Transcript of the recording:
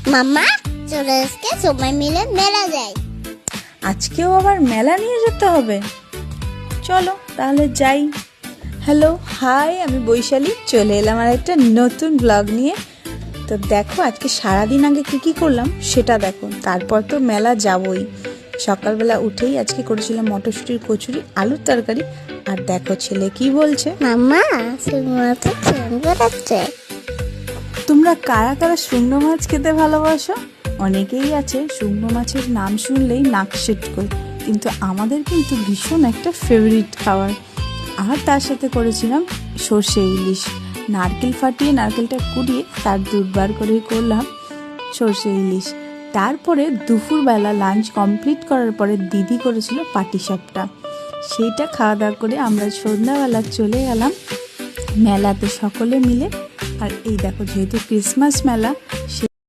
মাম্মা চলো আজকে সবাই মিলে মেলা যাই। আজকেও আবার মেলা নিয়ে যেতে হবে, চলো তাহলে যাই। হ্যালো হাই, আমি বৈশালী, চলে এলাম আর একটা নতুন ব্লগ নিয়ে। তো দেখো আজকে সারাদিন আগে কি করলাম সেটা দেখো, তারপর তো মেলা যাবই। সকালবেলা উঠেই আজকে করেছিলাম মটরশুঁটির কচুরি, আলুর তরকারি। আর দেখো ছেলে কি বলছে, মাম্মা সুমা তো ট্রেন বেড়াচ্ছে। তোমরা কারা কারা শুকনো মাছ খেতে ভালোবাসো? অনেকেই আছে শুকনো মাছের নাম শুনলেই নাক সিটকোয়, কিন্তু আমাদের কিন্তু ভীষণ একটা ফেভারিট খাবার। আর তার সাথে করেছিলাম সর্ষে ইলিশ, নারকেল ফাটিয়ে নারকেলটা কুড়িয়ে তার দুধবার করে করলাম সর্ষে ইলিশ। তারপরে দুপুরবেলা লাঞ্চ কমপ্লিট করার পরে দিদি করেছিল পাটিসাপটা, সেইটা খাওয়া দাওয়া করে আমরা সন্ধ্যাবেলা চলে গেলাম মেলাতে সকলে মিলে। আর এই দেখো, যেহেতু ক্রিসমাস মেলা,